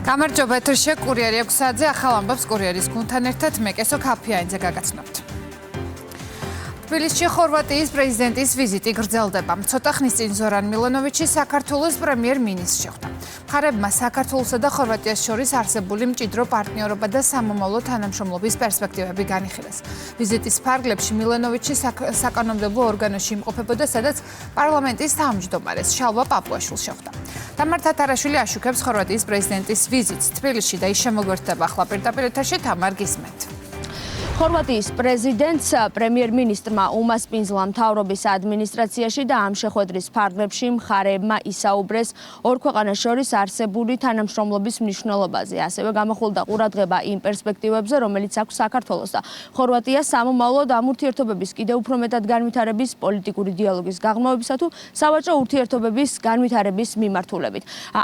გამარჯობა ეთერში კურიერი 6 საათზე ახალ ამბობს კურიერის გუნდთან ერთად მე კესო ქაფიანიძე გაგაცნობთ. თბილისში ხორვატიის პრეზიდენტის ვიზიტი გრძელდება. ცოტა ხნის წინ ზორან მილანოვიჩი საქართველოს პრემიერ-მინისტრს შეხვდა. მხარეებმა საქართველოსა და ხორვატიას შორის არსებული მჭიდრო პარტნიორობა და სამომავლო თანამშრომლობის პერსპექტივები განიხილეს. ვიზიტის ფარგლებში მილანოვიჩი საკანონმდებლო ორგანოში იმყოფებოდა, სადაც პარლამენტის თავმჯდომარეს შალვა პაპუაშვილს შეხვდა. თამარ თათარაშვილი აშუქებს ხორვატიის პრეზიდენტის ვიზიტს თბილისში და ის შემოგვერდება ახლა პირდაპირ ეთერში. თამარ გისმენთ. ხორვატიის პრეზიდენტს პრემიერ-მინისტრმა უმას პინძლამ მთავრობის ადმინისტრაციაში და ამ შეხვედრის ფარგლებში მხარეებმა ისაუბრეს ორ ქვეყანას შორის არსებული თანამშრომლობის მნიშვნელობაზე. ასევე გამახვილდა ყურადღება იმ პერსპექტივებზე, რომელიც აქვს საქართველოს და ხორვატიას სამომავლო და ამ ურთიერთობების კიდევ უფრო მეტად განვითარების, პოლიტიკური დიალოგის გაღრმავებისა თუ სავაჭრო ურთიერთობების განვითარების მიმართულებით.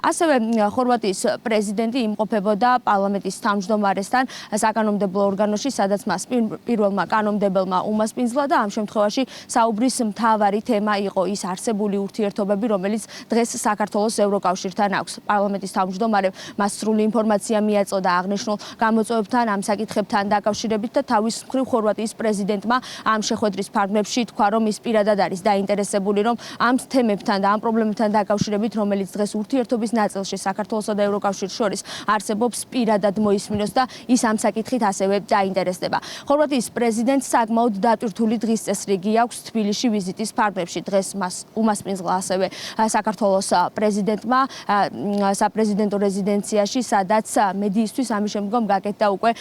ასევე ხორვატიის პრეზიდენტი იმყოფებოდა პარლამენტის თავმჯდომარესთან საკანონმდებლო ორგანოში, სადაც მას პირველმა კანონმდებელმა უმას პინძლა და ამ შემთხვევაში საუბრის მთავარი თემა იყო ის არსებული ურთიერთობები, რომელიც დღეს საქართველოს ევროკავშირთან აქვს. პარლამენტის თავმჯდომარემ მას სრული ინფორმაცია მიაწოდა და აღნიშნულ გამოწვევებთან ამ საკითხებთან დაკავშირებით და თავის მხრივ ხორვატიის პრეზიდენტმა ამ შეხვედრის ფარგლებში თქვა, რომ ის პირადად არის დაინტერესებული, რომ ამ თემებთან და ამ პრობლემებთან დაკავშირებით, რომელიც დღეს ურთიერთობის ნაწილში საქართველოსა და ევროკავშირს შორის არსებობს, პირადად მოისმინოს და ის ამ საკითხით ასევე დაინტერესდება. ხორვატიის პრეზიდენტს საკმაოდ დატვირთული დღის წესრიგი აქვს თბილისში ვიზიტის ფარგლებში. დღეს მას უმას პინძლა ასევე საქართველოს პრეზიდენტმა საპრეზიდენტო რეზიდენციაში, სადაც მედიისთვის ამის შემდგომ გაკეთდა უკვე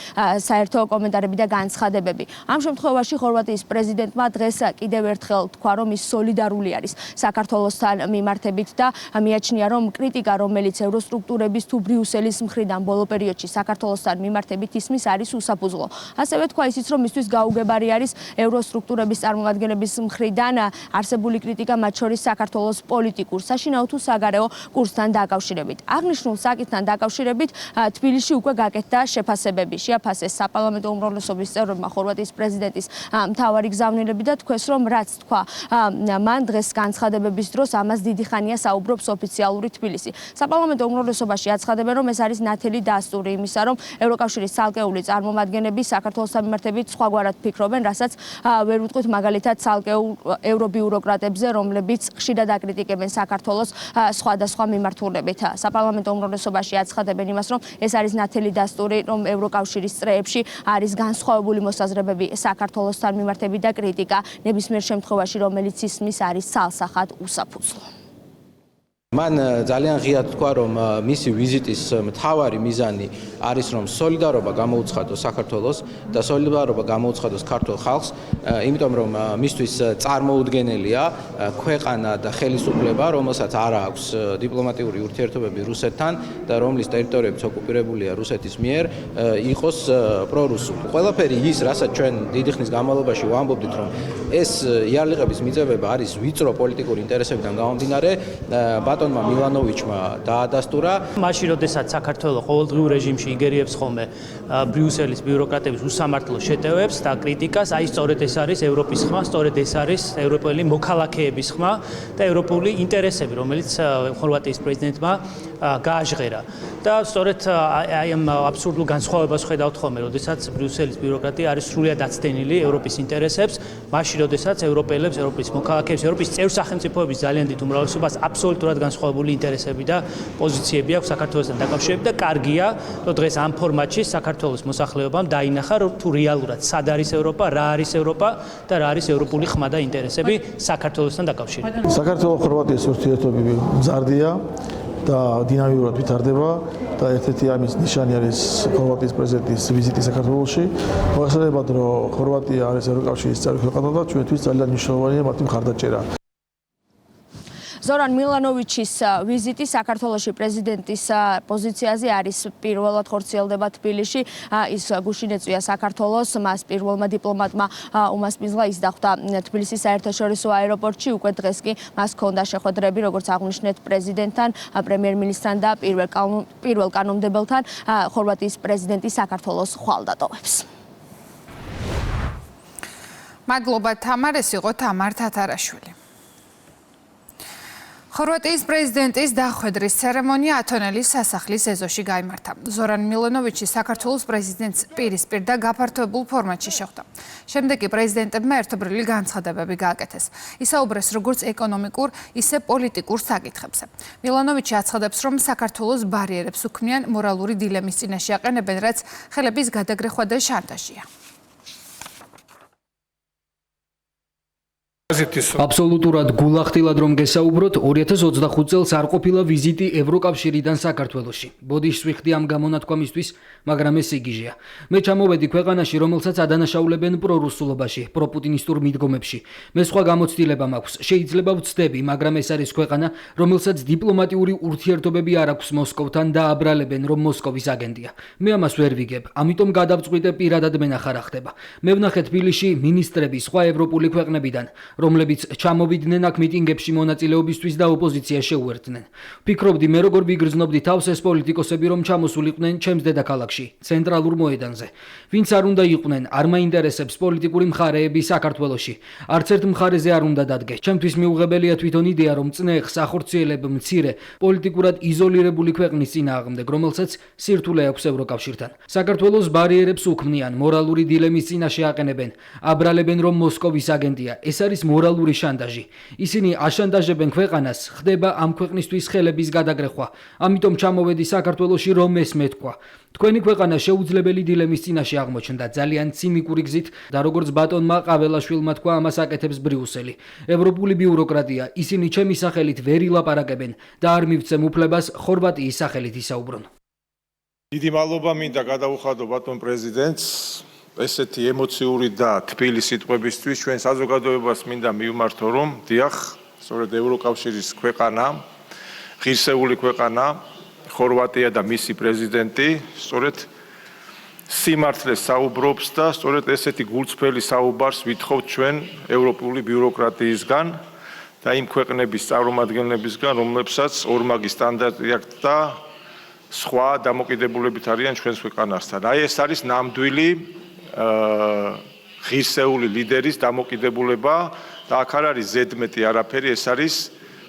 საერთო კომენტარები და განცხადებები. ამ შემთხვევაში ხორვატიის პრეზიდენტმა დღეს კიდევ ერთხელ თქვა, რომ ის სოლიდარული არის საქართველოსთან მიმართებით და მიაჩნია, რომ კრიტიკა, რომელიც ევროსტრუქტურების თუ ბრიუსელის მხრიდან ბოლო პერიოდში საქართველოსთან მიმართებით ისმის, არის უსაფუძვლო. ასევე თქვა ისიც, რომ მისთვის გაუგებარი არის ევროსტრუქტურების წარმომადგენლების მხრიდან არსებული კრიტიკა, მათ შორის საქართველოს პოლიტიკურ, საშინაო თუ საგარეო კურსთან დაკავშირებით. აღნიშნულ საკითხთან დაკავშირებით თბილისში უკვე გაკეთდა შეფასებები. შეაფასეს საპარლამენტო უმრავლესობის წევრებმა ხორვატიის პრეზიდენტის მთავარი გზავნილები და თქვეს, რომ რაც თქვა მან დღეს განცხადებების დროს, ამას დიდი ხანია საუბრობს ოფიციალური თბილისი. საპარლამენტო უმრავლესობაში აცხადებენ, რომ ეს არის ნათელი დასტური იმისა, რომ ევროკავშირის ცალკეული წარმომადგენლები საქართველოს მიმართებით სხვაგვარად ფიქრობენ, რასაც ვერ ვიტყვით მაგალითად ცალკეულ ევრობიუროკრატებზე, რომლებიც ხშირად აკრიტიკებენ საქართველოს სხვადასხვა მიმართულებით. საპარლამენტო უმრავლესობაში აცხადებენ იმას, რომ ეს არის ნათელი დასტური, რომ ევროკავშირის წრეებში არის განსხვავებული მოსაზრებები საქართველოსთან მიმართებით და კრიტიკა ნებისმიერ შემთხვევაში, რომელიც ისმის, არის ცალსახად უსაფუძვლო. მან ძალიან ღიად თქვა, რომ მისი ვიზიტის მთავარი მიზანი არის, რომ სოლიდარობა გამოუცხადოს საქართველოს და სოლიდარობა გამოუცხადოს ქართულ ხალხს, იმიტომ რომ მისთვის წარმოუდგენელია ქვეყანა და ხელისუფლება, რომელსაც არ აქვს დიპლომატიური ურთიერთობები რუსეთთან და რომლის ტერიტორიებიც ოკუპირებულია რუსეთის მიერ, იყოს პრორუსული. ყველაფერი ის, რასაც ჩვენ დიდი ხნის განმავლობაში ვამბობდით, რომ ეს იარლიყების მიწებება არის ვიწრო პოლიტიკური ინტერესებიდან გამომდინარე, ბატონმა მილანოვიჩმა დაადასტურა. მაშინ, როდესაც საქართველოს ყოველდღიურ რეჟიმში იგერიებს ხოლმე ბრიუსელის ბიუროკრატების უსამართლო შეტევებს და კრიტიკას, აი სწორედ ეს არის ევროპის ხმა, სწორედ ეს არის ევროპელი მოქალაქეების ხმა და ევროპული ინტერესები, რომელიც ხორვატიის პრეზიდენტმა გააჟღერა. და სწორედ აი ამ აბსურდულ განსხვავებას ხედავთ ხოლმე, როდესაც ბრიუსელის ბიუროკრატია არის სრულიად აცდენილი ევროპის ინტერესებს, მაშინ, როდესაც ევროპელებს, ევროპის მოქალაქეებს, ევროპის წევრ სახელმწიფოების ძალიან დიდ უმრავლესობას აბსოლუტურად განსხვავებული ინტერესები და პოზიციები აქვს საქართველოსთან დაკავშირებით და კარგია, რომ დღეს ამ ფორმატში საქართველოს მოსახლეობამ დაინახა, რომ თუ რეალურად სად არის ევროპა, რა არის ევროპა და რა არის ევროპული ხმა და ინტერესები საქართველოსთან დაკავშირებით. საქართველოს-ხორვატიის ურთიერთობები მზარდია და დინამიკურად ვითარდება და ერთ-ერთი ამის ნიშანი არის ხორვატიის პრეზიდენტის ვიზიტი საქართველოში. მოახსენებათ, რომ ხორვატია არის ევროკავშირის წევრი ქვეყანა და ჩვენთვის ძალიან მნიშვნელოვანია მათი მხარდაჭერა. ზორან მილანოვიჩის ვიზიტი საქართველოში პრეზიდენტის პოზიციაზე არის პირველად ხორციელდება თბილისში. ის გუშინ ეწვია საქართველოს, მას პირველმა დიპლომატმა უმას პინძლა ის დახვდა თბილისის საერთაშორისო აეროპორტში. უკვე დღეს კი მას ჰქონდა შეხვედრები, როგორც აღვნიშნეთ, პრეზიდენტთან, პრემიერ-მინისტრთან და პირველ კანონმდებელთან. ხორვატიის პრეზიდენტი საქართველოს ხვალდატოვებს. მადლობა თამარ, ეს იყო თამარ თათარაშვილი. ხორვატიის პრეზიდენტის დახვედრის ცერემონია ათონელის სასახლის ეზოში გაიმართა. ზორან მილონოვიჩი საქართველოს პრეზიდენტს პირისპირ და გაფართოებულ ფორმატში შეხვდა. შემდეგ კი პრეზიდენტებმა ერთობლივი განცხადებები გააკეთეს. ისაუბრეს როგორც ეკონომიკურ, ისე პოლიტიკურ საკითხებზე. მილონოვიჩი აცხადებს, რომ საქართველოს ბარიერებს უქმნიან მორალური დილემის წინაშე აყენებენ, რაც ხელების გადაგრეხვა და შანტაჟია. აბსოლუტურად გულახდილად რომ გესაუბროთ, 2025 წელს არ ყოფილა ვიზიტი ევროკავშირიდან საქართველოში. ბოდიშს ვიხდი ამ გამონათქვამისთვის, მაგრამ ეს იგიჟეა. მე ჩამოვედი ქვეყანაში, რომელსაც ადანაშაულებენ პრორუსულობაში, პროპუტინისტურ მიდგომებში. მე სხვა გამოცდილება მაქვს. შეიძლება ვცდები, მაგრამ ეს არის ქვეყანა, რომელსაც დიპლომატიური ურთიერთობები არ აქვს მოსკოვთან და აბრალებენ, რომ მოსკოვის აგენტია. მე ამას ვერ ვიგებ, ამიტომ გადავწყვიტე პირადად მენახა რა ხდება. მე ვნახე თბილისში მინისტრები სხვა ევროპული ქვეყნებიდან, რომლებიც ჩამოვიდნენ აქ მიტინგებში მონაწილეობისთვის და ოპოზიციას შეუერთდნენ. ვფიქრობდი, მე როგორ ვიგრძნობდი თავს ეს პოლიტიკოსები, რომ ჩამოსულიყვნენ ჩემს დედაქალაქში, ცენტრალურ მოედანზე. ვინც არ უნდა იყვნენ, არ მაინტერესებს პოლიტიკური მხარეები საქართველოში. არც ერთ მხარეზე არ უნდა დადგეს. ჩემთვის მიუღებელია თვითონ იდეა, რომ წნეხს ახორციელებ მცირე, პოლიტიკურად იზოლირებული ქვეყნის წინააღმდეგ, რომელსაც სირთულე აქვს ევროკავშირთან. საქართველოს ბარიერებს უქმნიან, მორალური დილემის წინაშე აყენებენ, აბრალებენ, რომ მოსკოვის აგენტია. ეს არის მორალური შანტაჟი. ისინი აშანტაჟებენ ქვეყანას, ხდება ამ ქვეყნისთვის ხელების გადაგრეხვა. ამიტომ ჩამოვედი საქართველოში, რომ ეს მეთქვა. თქვენი ქვეყანა შეუძლებელი დილემის წინაშე აღმოჩნდა ძალიან ცინიკური გზით და როგორც ბატონმა ყაველაშვილმა თქვა, ამას აკეთებს ბრიუსელი. ევროპული ბიუროკრატია, ისინი ჩემი სახელით ვერ ილაპარაკებენ და არ მივცემ უფლებას ხორვატიის სახელით ისაუბრონ. დიდი მადლობა მინდა გადავუხადო ბატონ პრეზიდენტს ესეთი ემოციური და თბილი სიტყვებისთვის. ჩვენ საზოგადოებას მინდა მივმართო, რომ დიახ, სწორედ ევროკავშირის ქვეყანა, ღირსეული ქვეყანა, ხორვატია და მისი პრეზიდენტი, სწორედ სიმართლეს საუბრობს და სწორედ ესეთი გულწრფელი საუბარს ვითხოვთ ჩვენ ევროპული ბიუროკრატიისგან და იმ ქვეყნების წარმომადგენლებისგან, რომლებსაც ორმაგი სტანდარტი აქვს და სხვა დამოკიდებულებით არიან ჩვენს ქვეყანასთან. აი ეს არის ნამდვილი ღირსეული ლიდერის დამოკიდებულება და აქ არ არის ზედმეტი არაფერი, ეს არის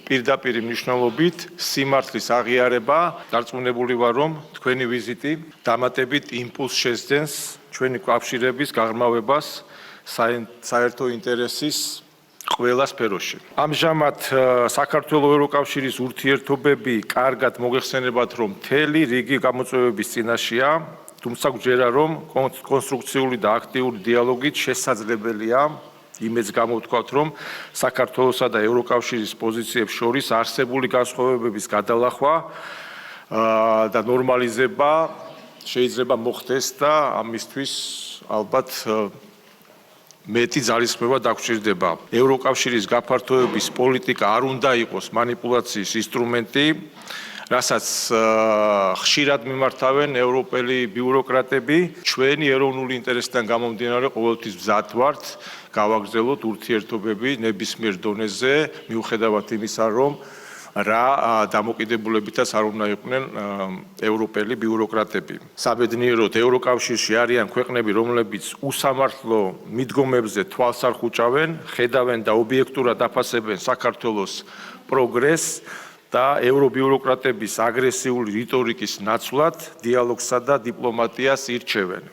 პირდაპირ მნიშვნელობით სიმართლის აღიარება. დარწმუნებული ვარ, რომ თქვენი ვიზიტი დამატებით იმპულსს შესძენს ჩვენი კავშირების გაღრმავებას საერთო ინტერესის ყველა სფეროში. ამჟამად საქართველოს ევროკავშირის ურთიერთობები კარგად მოგეხსენებათ, რომ მთელი რიგი გამოწვევების წინაშეა. თუმცა გვჯერა, რომ კონსტრუქციული და აქტიური დიალოგით შესაძლებელია იმედს გამოვთქვათ, რომ საქართველოსა და ევროკავშირის პოზიციებს შორის არსებული განსხვავებების გადალახვა და ნორმალიზება შეიძლება მოხდეს და ამისთვის ალბათ მეტი ძალისხმევა დაგჭირდება. ევროკავშირის გაფართოების პოლიტიკა არ უნდა იყოს მანიპულაციის ინსტრუმენტი, რასაც ხშირად მიმართავენ ევროპელი ბიუროკრატები. ჩვენი ეროვნული ინტერესიდან გამომდინარე ყოველთვის მზად ვართ გავაგრძელოთ ურთიერთობები ნებისმიერ დონეზე, მიუხედავად იმისა, რომ რა დამოკიდებულებითაც არ უნდა იყვნენ ევროპელი ბიუროკრატები. საბედნიეროდ ევროკავშირში არიან ქვეყნები, რომლებიც უსამართლო მიდგომებზე თვალს არ ხუჭავენ, ხედავენ და ობიექტურად აფასებენ საქართველოს პროგრესს და ევრობიუროკრატების აგრესიული რიტორიკის ნაცვლად დიალოგსა და დიპლომატიას ირჩევენ.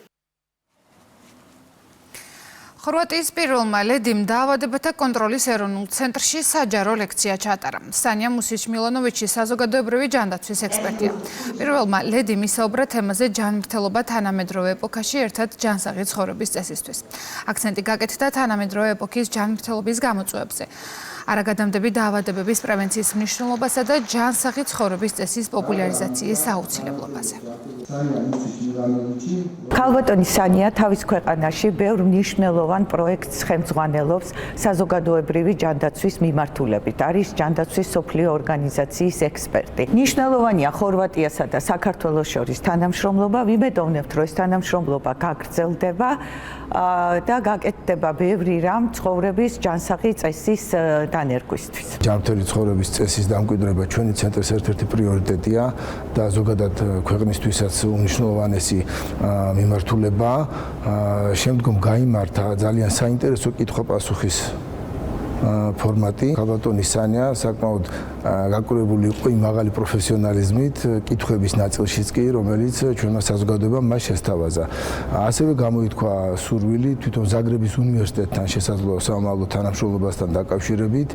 ხორვატიის პირველმა ლედიმ დაავადებათა კონტროლის ეროვნულ ცენტრში საჯარო ლექცია ჩაატარა. სანია მუსიჩ-მილონოვიჩი საზოგადოებრივი ჯანდაცვის ექსპერტია. პირველმა ლედიმ ისაუბრა თემაზე ჯანმრთელობა თანამედროვე ეპოქაში ერთად ჯანსაღი ცხოვრების წესისთვის. აქცენტი გაკეთდა თანამედროვე ეპოქის ჯანმრთელობის გამოწვევებზე. არაგადამდები დაავადებების პრევენციის მნიშვნელობასა და ჯანსაღი ცხოვრების წესის პოპულარიზაციის აუცილებლობაზე. ქალბატონი სანია თავის ქვეყანაში ბევრ მნიშვნელოვან პროექტს ხელმძღვანელობს საზოგადოებრივი ჯანდაცვის მიმართულებით. არის ჯანდაცვის მსოფლიო ორგანიზაციის ექსპერტი. მნიშვნელოვანია ხორვატიასა და საქართველოს შორის თანამშრომლობა. ვიმედოვნებთ, რომ ეს თანამშრომლობა გაგრძელდება და გაკეთდება ბევრი რამ ცხოვრების ჯანსაღი წესის დანერგვისთვის. ჯანმრთელი ცხოვრების წესის დამკვიდრება ჩვენი ცენტრის ერთ-ერთი პრიორიტეტია და ზოგადად ქვეყნისთვისაც უმნიშვნელოვანესი მიმართულება. შემდგომ გაიმართა ძალიან საინტერესო კითხვა-პასუხის ფორმატი. ქალბატონი სანია საკმაოდ გაკურებული იყო იმ მაღალი პროფესიონალიზმით, კითხვების ნაწილშიც კი, რომელიც ჩვენმა საზოგადოებამ მას შესთავაზა. ასევე გამოითქვა სურვილი თვითონ ზაგრების უნივერსიტეტთან შესაძლო სამომავლო თანამშრომლობასთან დაკავშირებით.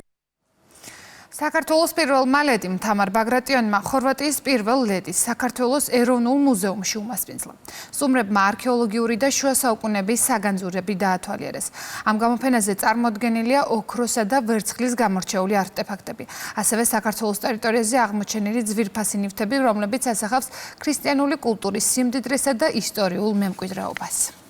საქართველოს პირველმა ლედიმ თამარ ბაგრატიონმა ხორვატიის პირველ ლედის საქართველოს ეროვნულ მუზეუმში უმასპინძლა. სტუმრებმა არქეოლოგიური და შუა საუკუნეების საგანძურები დაათვალიერეს. ამ გამოფენაზე წარმოდგენილია ოქროსა და ვერცხლის გამორჩეული არტეფაქტები. ასევე საქართველოს ტერიტორიაზე აღმოჩენილი ძვირფასი ნივთები, რომლებიც ასახავს ქრისტიანული კულტურის სიმდიდრესა და ისტორიულ მემკვიდრეობას.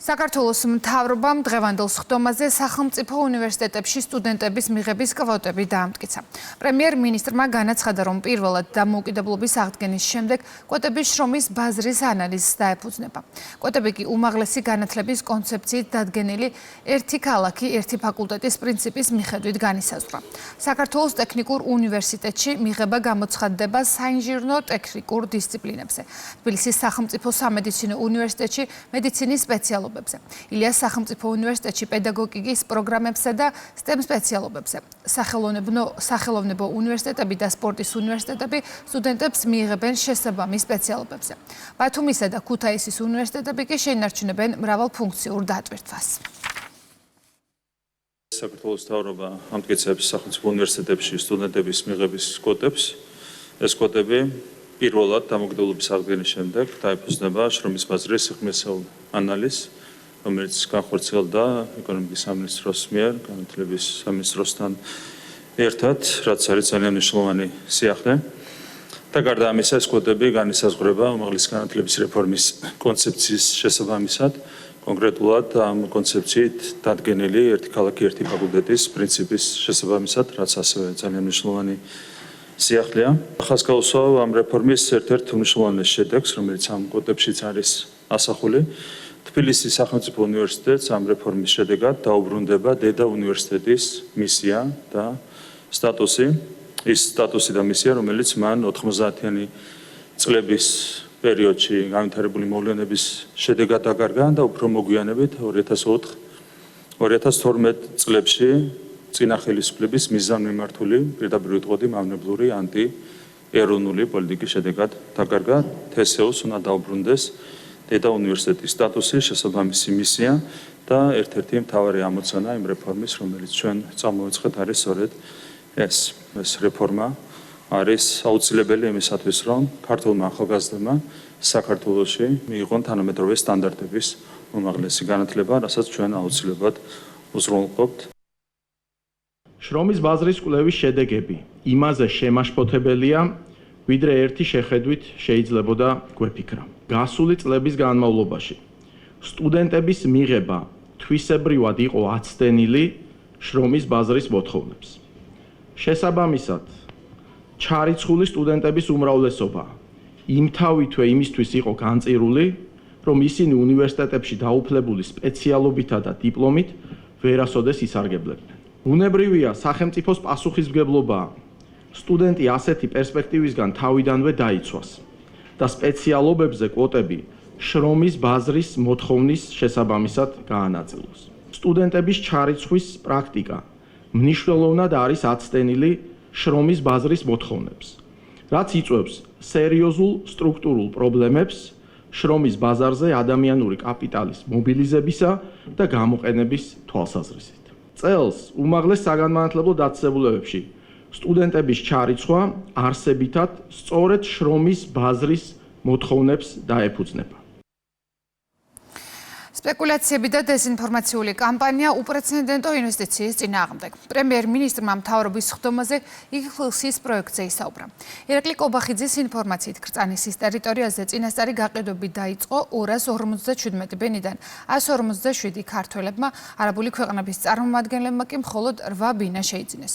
საქართველოს მთავრობამ დღევანდელ სხდომაზე სახელმწიფო უნივერსიტეტებში სტუდენტების მიღების კვოტები დაამტკიცა. პრემიერ-მინისტრმა განაცხადა, რომ პირველად დამოუკიდებლობის აღდგენის შემდეგ კვოტების შრომის ბაზრის ანალიზს დაეფუძნება. კვოტები კი უმაღლესი განათლების კონცეფციით დადგენილი ერთი ქალაქი, ერთი ფაკულტეტის პრინციპის მიხედვით განისაზღვრა. საქართველოს ტექნიკურ უნივერსიტეტში მიღება გამოცხადდება საინჟინრო ტექნიკურ დისციპლინებზე. თბილისის სახელმწიფო სამედიცინო უნივერსიტეტში მედიცინის სპეციალობებზე. ილიას სახელმწიფო უნივერსიტეტში პედაგოგიკის პროგრამებსა და STEM სპეციალობებზე. სახელოვნებო უნივერსიტეტები და სპორტის უნივერსიტეტები სტუდენტებს მიიღებენ შესაბამის სპეციალობებზე. ბათუმისა და ქუთაისის უნივერსიტეტები კი შეინარჩუნებენ მრავალფუნქციურ დატვირთვას. საქართველოს მთავრობა ამტკიცებს სახელმწიფო უნივერსიტეტებში სტუდენტების მიღების კვოტებს. ეს კვოტები პირველად დამოუკიდებლობის აღდგენის შემდეგ დაეფუძნება შრომის ბაზრის სიღრმისეულ ანალიზს, რომელიც განხორციელდა ეკონომიკის სამინისტროს მიერ, განათლების სამინისტროსთან ერთად, რაც არის ძალიან მნიშვნელოვანი სიახლე. და გარდა ამისა, ეს კვოტები განისაზღვრება უმაღლესი განათლების რეფორმის კონცეფციის შესაბამისად, კონკრეტულად ამ კონცეფციით დადგენილი ერთი ქალაქი, ერთი ფაკულტეტის პრინციპის შესაბამისად, რაც ასევე ძალიან მნიშვნელოვანი სიახლეა. ახაც გავუსვა ამ რეფორმის ერთ-ერთ მნიშვნელოვანეს შედეგს, რომელიც ამ კვოტებშიც არის ასახული. თბილისის სახელმწიფო უნივერსიტეტს ამ რეფორმის შედეგად დაუბრუნდება დედა უნივერსიტეტის მისია და სტატუსი, ის სტატუსი და მისია, რომელიც მან 90-იანი წლების პერიოდში განვითარებული მოვლენების შედეგად დაკარგა და უფრო მოგვიანებით 2004-2012 წლებში წინა ხელისუფლების მიზანმიმართული პირდაპირ ვიტყოდი მავნებლური ანტიეროვნული პოლიტიკის შედეგად დაკარგა. თესეოს უნდა დაუბრუნდეს დედა უნივერსიტეტის სტატუსი, შესაბამისი მისია და ერთ-ერთი მთავარი ამოცანა იმ რეფორმის, რომელიც ჩვენ წამოვიწყეთ, არის სწორედ ეს რეფორმა არის აუცილებელი იმისათვის, რომ ქართულმა ახალგაზრდებმა საქართველოში მიიღონ თანამედროვე სტანდარტების უმაღლესი განათლება, რასაც ჩვენ აუცილებლად უზრუნველყოფთ. შრომის ბაზრის კვლევის შედეგები იმაზე შემაშფოთებელია, ვიდრე ერთი შეხედვით შეიძლებოდა გვეფიქრა. გასული წლების განმავლობაში სტუდენტების მიღება თვისებრივად იყო აცდენილი შრომის ბაზრის მოთხოვნებს. შესაბამისად, ჩარიცხული სტუდენტების უმრავლესობა იმთავითვე იმისთვის იყო განწირული, რომ ისინი უნივერსიტეტებში დაუფლებული სპეციალობითა და დიპლომით ვერასოდეს ისარგებლებდნენ. ბუნებრივია, სახელმწიფოს პასუხისმგებლობა სტუდენტი ასეთი პერსპექტივისგან თავიდანვე დაიცვას და სპეციალობებზე კვოტები შრომის ბაზრის მოთხოვნის შესაბამისად გაანაწილოს. სტუდენტების ჩარიცხვის პრაქტიკა მნიშვნელოვნად არის აცდენილი შრომის ბაზრის მოთხოვნებს, რაც იწვევს სერიოზულ სტრუქტურულ პრობლემებს შრომის ბაზარზე ადამიანური კაპიტალის მობილიზებისა და გამოყენების თვალსაზრისით. წელს უმაღლეს საგანმანათლებლო დაწესებულებებში სტუდენტების ჩარიცხვა არსებითად სწორედ შრომის ბაზრის მოთხოვნებს დაეფუძნება. სპეკულაციები და დეზინფორმაციული კამპანია უპრეცედენტო ინვესტიციის წინააღმდეგ. პრემიერ-მინისტრმა მთავრობის სხდომაზე იხილსის პროექტზე ისაუბრა. ირაკლი კობახიძის ინფორმაციით კრწანისის ტერიტორიაზე წინასწარი გაყიდვები დაიწყო 257 ბენიდან 157 ქართველებმა, არაბული ქვეყნების წარმომადგენლებმა კი მხოლოდ 8 ბინა შეიძინეს.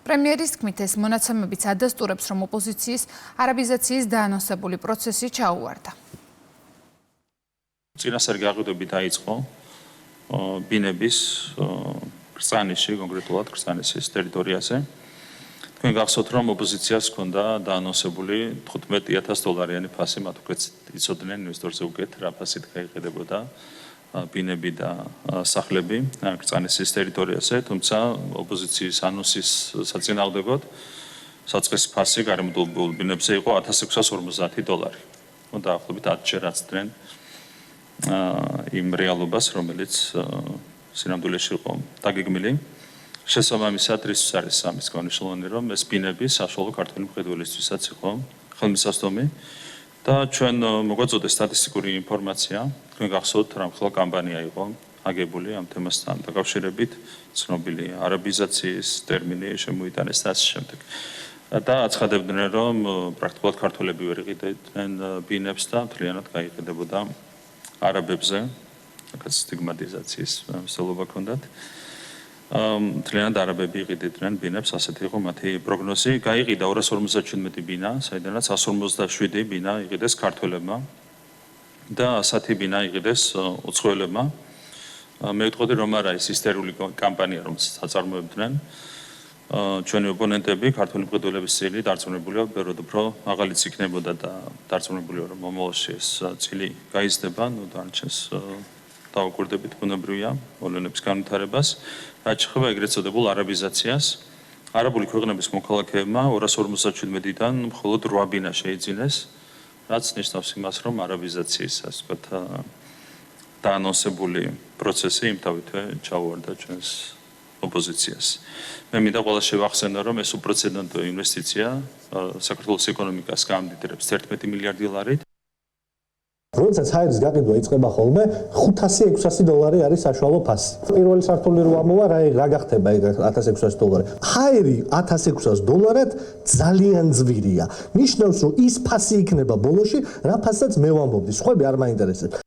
პრემიერის თქმით, ეს მონაცემებიც ადასტურებს, რომ ოპოზიციის არაბიზაციის დაანონსებული პროცესი ჩაუვარდა. წინასწარი გაყიდვები დაიწყო ბინების კრწანისში, კონკრეტულად კრწანისის ტერიტორიაზე თქვენ გახსოვთ რომ ოპოზიციას ჰქონდა დაანონსებული $15,000 ფასი, მათ უკვე იცოდნენ ინვესტორზე უკეთ რა ფასით გაიყიდებოდა ბინები და სახლები კრწანისის ტერიტორიაზე, თუმცა ოპოზიციის ანონსის საწინააღმდეგოდ საწყის ფასი გარემოდებულ ბინებზე იყო $1,650. დაახლოებით 10 ჯერ აცდნენ იმ რეალობას, რომელიც სინამდვილეში იყო დაგეგმილი. შესაბამისად, რისთვის არის ამის განმავლობანი, რომ ეს ბინები საშუალო ქართველი მხედველისთვისაც იყო ხელმისაწვდომი და ჩვენ მოგვაწოდეთ სტატისტიკური ინფორმაცია, თქვენ გახსოვთ, რა მხოლოდ კამპანია იყო აგებული ამ თემასთან დაკავშირებით, ცნობილი არაბიზაციის ტერმინი შემოიტანეს და ასე შემდეგ. და აცხადებდნენ, რომ პრაქტიკულად ქართველები ვერ იყიდნენ ბინებს და მთლიანად გაიყიდებოდა არაბებზე, რაღაც სტიგმატიზაციის მსვლელობა ჰქონდათ. მთლიანად არაბები იყიდნენ ბინებს, ასეთი იყო მათი პროგნოზი. გაიყიდა 257 ბინა, საიდანაც 157 ბინა იყიდეს ქართველებმა და 100 ბინა იყიდეს უცხოელებმა. მე ვიტყოდი, რომ არა ის ისტერიული კამპანია, რომელსაც აწარმოებდნენ. ჩვენი ოპონენტები, ქართული მყიდველების წილი დარწმუნებულია, ბევრად უფრო მაღალიც იქნებოდა და დარწმუნებულია, რომ მომავალში ეს წილი გაიზრდება, დანარჩენს დაუკვირდებით ბუნებრივია მოვლენების განვითარებას. რაც შეეხება ეგრეთ წოდებულ არაბიზაციას, არაბული ქვეყნების მოქალაქეებმა 257-დან მხოლოდ 8 ბინა შეიძინეს, რაც ნიშნავს იმას, რომ არაბიზაციის, ასე ვთქვათ, დაანონსებული პროცესი იმთავითვე ჩაუვარდა ჩვენს ოპოზიციას. მე მინდა ყველა შევახსენო, რომ ეს უპრეცედენტო ინვესტიცია საქართველოს ეკონომიკას გამდიდრებს $11 მილიარდ. როდესაც ჰაერის გაყიდვა იწყება ხოლმე, $500-600 არის საშუალო ფასი. პირველი სართული რო ამოვა, რა გახდება ეგ $1,600? ჰაერი $1,600 ძალიან ძვირია. ნიშნავს, რომ ის ფასი იქნება ბოლოში, რა ფასაც მე ვამბობდი. სხვები არ მაინტერესებს.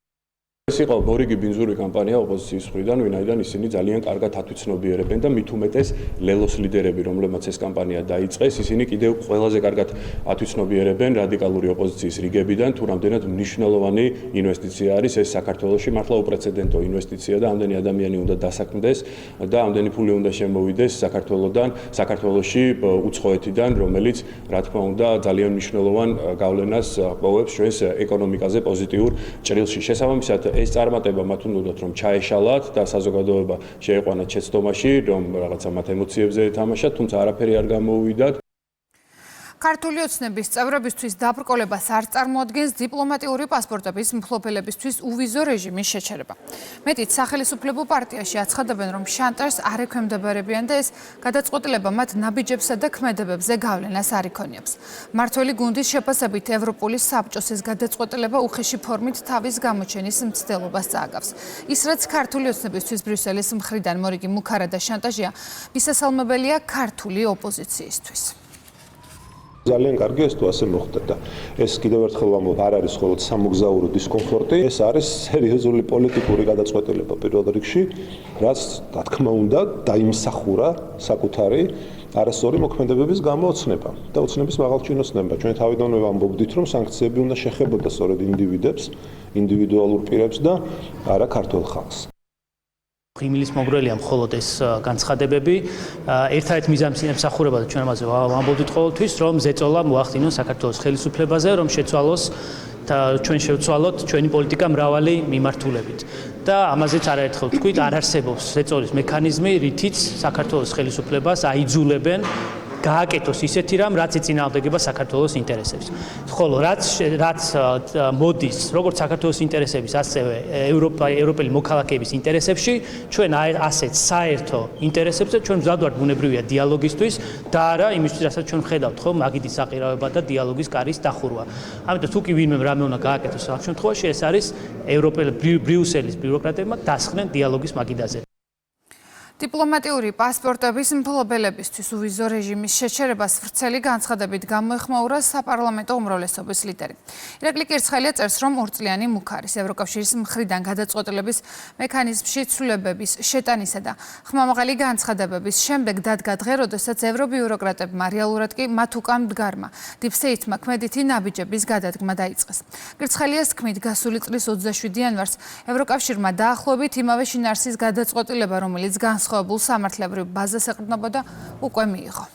ეს იყო მორიგი ბინძური კამპანია ოპოზიციის მხრიდან, ვინაიდან ისინი ძალიან კარგად ათვითცნობიერებენ და მით უმეტეს ლელოს ლიდერები, რომლებმაც ეს კამპანია დაიწყეს, ისინი კიდევ ყველაზე კარგად ათვითცნობიერებენ რადიკალური ოპოზიციის რიგებიდან, თუ რამდენად მნიშვნელოვანი ინვესტიცია არის ეს საქართველოში, მართლა უპრეცედენტო ინვესტიცია და ამდენი ადამიანი უნდა დასაქმდეს და ამდენი ფული უნდა შემოვიდეს საქართველოში უცხოეთიდან, რომელიც რა თქმა უნდა ძალიან მნიშვნელოვან გავლენას პოვებს ჩვენს ეკონომიკაზე პოზიტიურ ჭრილში. შესაბამისად ეს წარმატება მათ უნდათ რომ ჩაეშალათ და საზოგადოება შეეყვანათ შეცდომაში, რომ რაღაცა მათ ემოციებზე ეთამაშათ, თუმცა არაფერი არ გამოუვიდათ. ქართული ოცნების წევრებისთვის დაბრკოლებას არ წარმოადგენს დიპლომატიური პასპორტების მფლობელებისთვის უვიზო რეჟიმის შეჩერება. მეტიც სახელისუფლებო პარტიაში აცხადებენ, რომ შანტაჟს არ ექვემდებარებიან და ეს გადაწყვეტილება მათ ნაბიჯებსა და ქმედებებზე გავლენას არ იქონიებს. მმართველი გუნდის შეფასებით ევროპული საბჭოს ეს გადაწყვეტილება უხეში ფორმით თავის გამოჩენის მცდელობას წააგავს. ის რაც ქართული ოცნებისთვის ბრიუსელის მხრიდან მორიგი მუქარა და შანტაჟია, მისასალმებელია ქართული ოპოზიციისთვის. ძალიან კარგი ეს თუ ასე მოხდა და ეს კიდევ ერთხელ ვამბობ, არ არის მხოლოდ სამოგზაურო დისკომფორტი, ეს არის სერიოზული პოლიტიკური გადაწყვეტილება პირველ რიგში, რაც რა თქმა უნდა დაიმსახურა საკუთარი არასწორი მოქმედებების გამო ოცნება და ოცნების მაღალჩინოსნება. ჩვენ თავიდანვე ვამბობდით, რომ სანქციები უნდა შეხებოდა სწორედ ინდივიდებს, ინდივიდუალურ პირებს და არა ქართულ ხალხს. ღიმილის მოგრელია მხოლოდ ეს განცხადებები. ერთადერთ მიზანს ემსახურება და ჩვენ ამაზე ვამბობდით ყოველთვის, რომ ზეწოლა მოახდინოს საქართველოს ხელისუფლებაზე, რომ შეცვალოს და ჩვენ შევცვალოთ ჩვენი პოლიტიკა მრავალი მიმართულებით. და ამაზეც არაერთხელ ვთქვით, არ არსებობს ზეწოლის მექანიზმი, რითიც საქართველოს ხელისუფლებას აიძულებენ გააკეთოს ისეთი რამ, რაც ეწინააღმდეგება საქართველოს ინტერესებს. ხოლო რაც მოდის როგორც საქართველოს ინტერესების, ასევე ევროპელი მოქალაქეების ინტერესებში, ჩვენ ასეთ საერთო ინტერესებზე ჩვენ მზად ვართ ბუნებრივია დიალოგისთვის და არა იმისთვის, რასაც ჩვენ ვხედავთ, ხო, მაგიდის აყირავება და დიალოგის კარის დახურვა. ამიტომ თუ კი ვინმე რამე უნდა გააკეთოს ამ შემთხვევაში, ეს არის ევროპელი ბრიუსელის ბიუროკრატებმა დასხნენ დიალოგის მაგიდაზე. დიპლომატიური პასპორტების მფლობელებისთვის უვიზო რეჟიმის შეჩერებას ვრცელი განცხადებით გამოეხმაურა საპარლამენტო უმრავლესობის ლიდერი. ირაკლი კირცხელია წერს, რომ ორწლიანი მუქარის ევროკავშირის მხრიდან გადაწყვეტილების მექანიზმში ცვლილებების შეტანისა და ხმამაღალი განცხადებების შემდეგ დადგა დღე, როდესაც ევრობიუროკრატებმა რეალურად კი მათ უკან მდგარმა დიპსტეითმა ქმედითი ნაბიჯების გადადგმა დაიწყეს. კირცხელიას თქმით, გასული წლის 27 იანვარს ევროკავშირმა დაახლოებით იმავე შინაარსის გადაწყვეტილება, რომელიც განსხვავებულ სამართლებრივ ბაზას ეყრდნობოდა, უკვე მიიღო.